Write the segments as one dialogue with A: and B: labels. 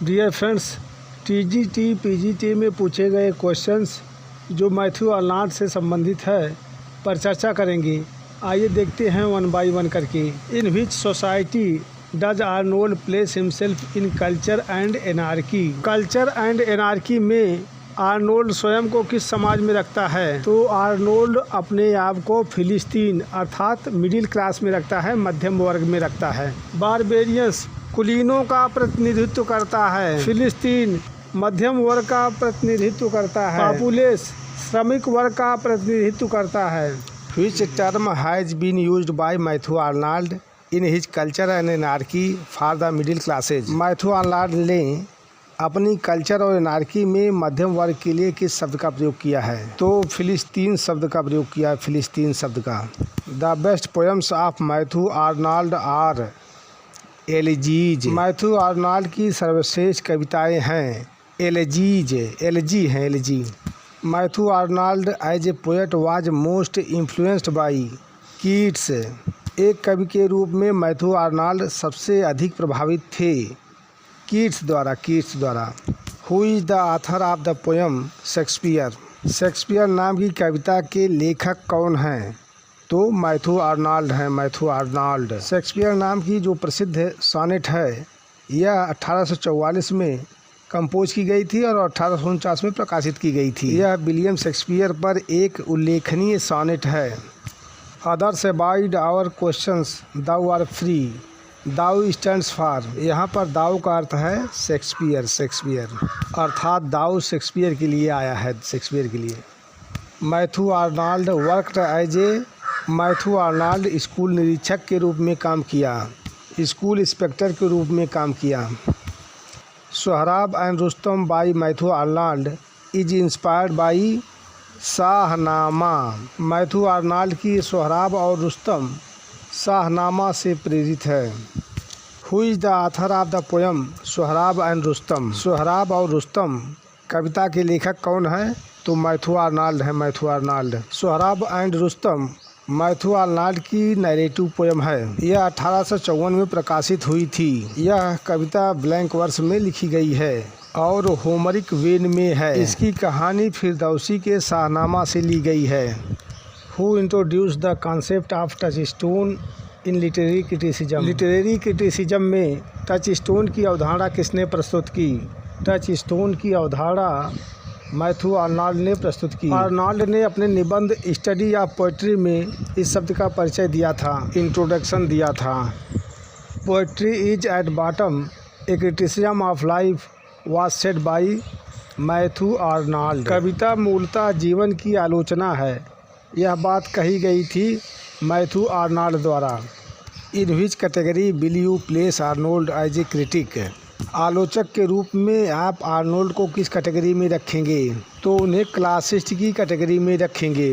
A: Dear friends, TGT PGT में पूछे गए क्वेश्चंस जो मैथ्यू आर्नल्ड से संबंधित है पर चर्चा करेंगे। आइए देखते हैं वन बाय वन करके। In which society does Arnold place himself in Culture and Anarchy? Culture and Anarchy में आर्नोल्ड स्वयं को किस समाज में रखता है? तो आर्नोल्ड अपने आप को फिलिस्तीन अर्थात मिडिल क्लास में रखता है, मध्यम वर्ग में रखता है। बारबेरियंस कुलीनों का प्रतिनिधित्व करता है, फिलिस्तीन मध्यम वर्ग का प्रतिनिधित्व करता है, पॉपुलेस श्रमिक वर्ग का प्रतिनिधित्व करता है। Which term has been used by Matthew Arnold in his culture and anarchy for the middle classes? Matthew Arnold ने अपनी कल्चर और एनार्की में मध्यम वर्ग के लिए किस शब्द का प्रयोग किया है? तो फिलिस्तीन शब्द का प्रयोग किया है, फिलिस्तीन शब्द का। The best poems of Matthew Arnold are elegies. Matthew Arnold की सर्वश्रेष्ठ कविताएं हैं एलिजीज, एलिजी हैं elegy. Matthew Arnold as a poet was most influenced by Keats. एक कवि के रूप में मैथ्यू आर्नल्ड सबसे अधिक प्रभावित थे कीट्स द्वारा। Who is the author of the poem Shakespeare? Shakespeare नाम की कविता के लेखक कौन हैं? तो मैथ्यू आर्नल्ड हैं, मैथ्यू आर्नल्ड। शेक्सपियर नाम की जो प्रसिद्ध सोनेट है यह 1844 में कंपोज की गई थी और 1849 में प्रकाशित की गई थी। यह विलियम शेक्सपियर पर एक उल्लेखनीय सोनेट है। Others avoid our questions thou are free. Thou stands for, यहाँ पर दाउ का अर्थ है शेक्सपियर अर्थात दाउ शेक्सपियर के लिए आया है, शेक्सपियर के लिए। Matthew Arnold worked as a Matthew Arnold school निरीक्षक के रूप में काम किया, स्कूल इंस्पेक्टर के रूप में काम किया। Sohrab and Rustam by Matthew Arnold is inspired by Shahnameh. Matthew Arnold की सोहराब और रुस्तम शाहनामा से प्रेरित है। Who is the author of the poem Sohrab and Rustam? Sohrab और रुस्तम कविता के लेखक कौन है? तो मैथ्यू आर्नल्ड है, Matthew Arnold. Sohrab and Rustam Matthew Arnold की नैरेटिव पोएम है। यह 1854 में प्रकाशित हुई थी। यह कविता ब्लैंक वर्स में लिखी गई है और होमरिक वेन में है। इसकी कहानी फिरदौसी के शाहनामा से ली गई है। Who introduce the concept of touch stone in literary criticism? Literary criticism में टच स्टोन की अवधारणा किसने प्रस्तुत की? टच स्टोन की अवधारणा मैथ्यू आर्नल्ड ने प्रस्तुत की। आर्नल्ड ने अपने निबंध स्टडी ऑफ पोइट्री में इस शब्द का परिचय दिया था, इंट्रोडक्शन दिया था। Poetry is at bottom a criticism of life was said by Matthew Arnold. कविता मूलतः जीवन की आलोचना है, यह बात कही गई थी मैथ्यू आर्नल्ड द्वारा। In which category will you place Arnold as a critic? आलोचक के रूप में आप आर्नोल्ड को किस कैटेगरी में रखेंगे? तो उन्हें क्लासिस्ट की कैटेगरी में रखेंगे।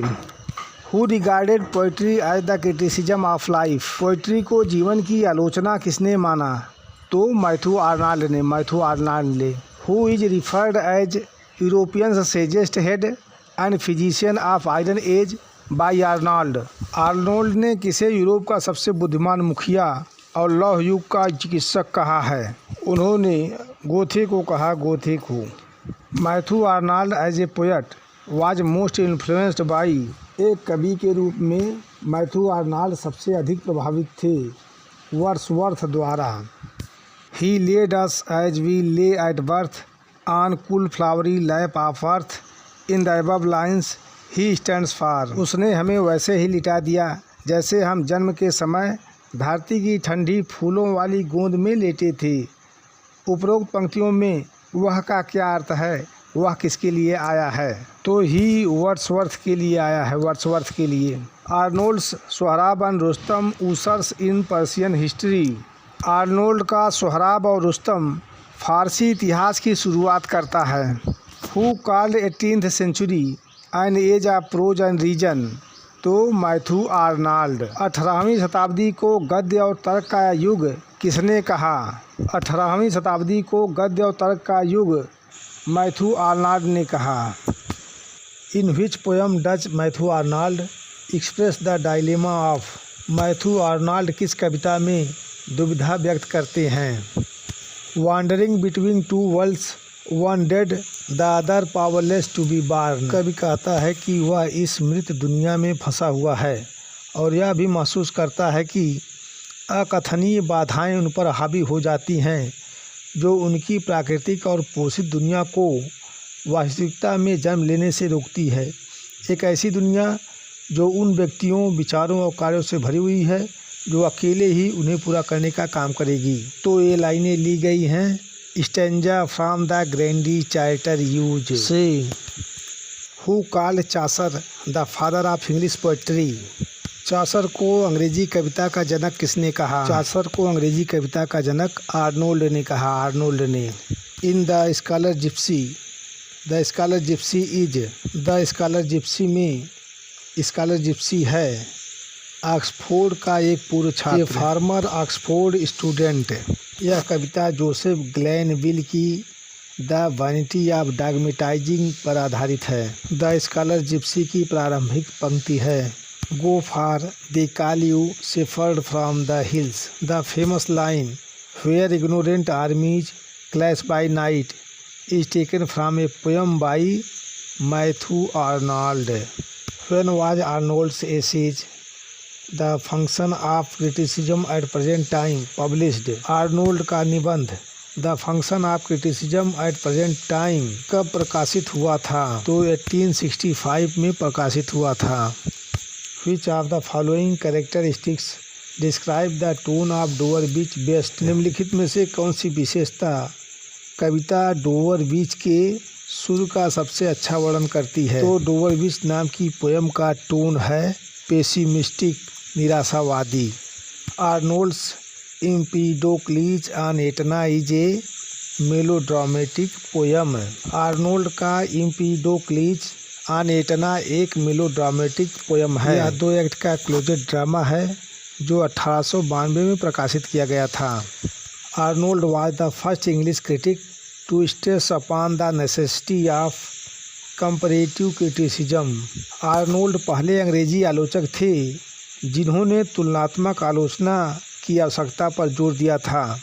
A: Who regarded poetry as the criticism of life? Poetry को जीवन की आलोचना किसने माना? तो मैथ्यू आर्नल्ड ने, मैथ्यू आर्नल्ड ने। Who is referred as European sagest head and physician of iron age by Arnold? Arnold ने किसे यूरोप का सबसे बुद्धिमान मुखिया और लौह युग का चिकित्सक कहा है? उन्होंने गोथे को कहा, गोथे को। Matthew Arnold as a poet was most influenced by. एक कवि के रूप में मैथ्यू आर्नल्ड सबसे अधिक प्रभावित थे वर्ड्सवर्थ द्वारा। ही लेड अस एज वी ले at birth on cool flowery lap of earth in the above lines he stands for. उसने हमें वैसे ही लिटा दिया जैसे हम जन्म के समय धरती की ठंडी फूलों वाली गोंद में लेटे थे। उपरोक्त पंक्तियों में वह का क्या अर्थ है? वह किसके लिए आया है? तो ही वर्ड्सवर्थ के लिए आया है, वर्ड्सवर्थ के लिए। आर्नोल्ड्स सोहराब एंड रुस्तम ऊसर्स इन पर्शियन हिस्ट्री। आर्नोल्ड का सोहराब और रुस्तम फारसी इतिहास की शुरुआत करता है। Who called 18th century an age of prose and reason? तो मैथ्यू आर्नल्ड। 18वीं शताब्दी को गद्य और तर्क का युग किसने कहा? 18वीं शताब्दी को गद्य और तर्क का युग मैथ्यू आर्नल्ड ने कहा। In which poem does Matthew Arnold express the dilemma of? Matthew Arnold किस कविता में दुविधा व्यक्त करते हैं? Wandering between two worlds, one dead the other powerless to be born. कवि कहता है कि वह इस मृत दुनिया में फंसा हुआ है और यह भी महसूस करता है कि अकथनीय बाधाएं उन पर हावी हो जाती हैं जो उनकी प्राकृतिक और पोषित दुनिया को वास्तविकता में जन्म लेने से रोकती है। एक ऐसी दुनिया जो उन व्यक्तियों, विचारों और कार्यों से भरी हुई है जो अकेले ही उन्हें पूरा करने का काम करेगी। तो ये लाइनें ली गई हैं stanza from the Grande Chartreuse से। Who called Chaucer the father of English poetry. Chaucer को अंग्रेजी कविता का जनक किसने कहा? चासर को अंग्रेजी कविता का जनक आर्नोल्ड ने कहा। आर्नोल्ड ने। In the scholar Gypsy, the scholar Gypsy is, the scholar Gypsy में स्कॉलर जिप्सी है ऑक्सफोर्ड का एक पूर्व छात्र, फार्मर ऑक्सफोर्ड स्टूडेंट। यह कविता जोसेफ ग्लेनविल की द वैनिटी ऑफ डॉगमेटाइजिंग पर आधारित है। द स्कॉलर जिप्सी की प्रारंभिक पंक्ति है go for they call you shepherd from the hills. The famous line where ignorant armies clash by night is taken from a poem by Matthew Arnold. When was Arnold's essays the function of criticism at present time published. Arnold का निबंध the function of criticism at present time कब प्रकाशित हुआ था? तो 1865 में प्रकाशित हुआ था। Which of the following characteristics describe the tone of Dover beach best? निम्नलिखित में से कौन सी विशेषता कविता डोवर बीच के सुर का सबसे अच्छा वर्णन करती है? तो डोवर बीच नाम की पोयम का टोन है पेसिमिस्टिक, निराशावादी। Arnold's Empedocles on Etna is a melodramatic poem. Arnold का एम्पीडोक्लीज ऑन एटना एक मेलोड्रामेटिक पोयम है। यह 2 एक्ट का क्लोजेड ड्रामा है जो 1892 में प्रकाशित किया गया था। Arnold was the first English critic to stress upon the necessity of comparative criticism. Arnold पहले अंग्रेजी आलोचक थे जिन्होंने तुलनात्मक आलोचना की आवश्यकता पर जोर दिया था।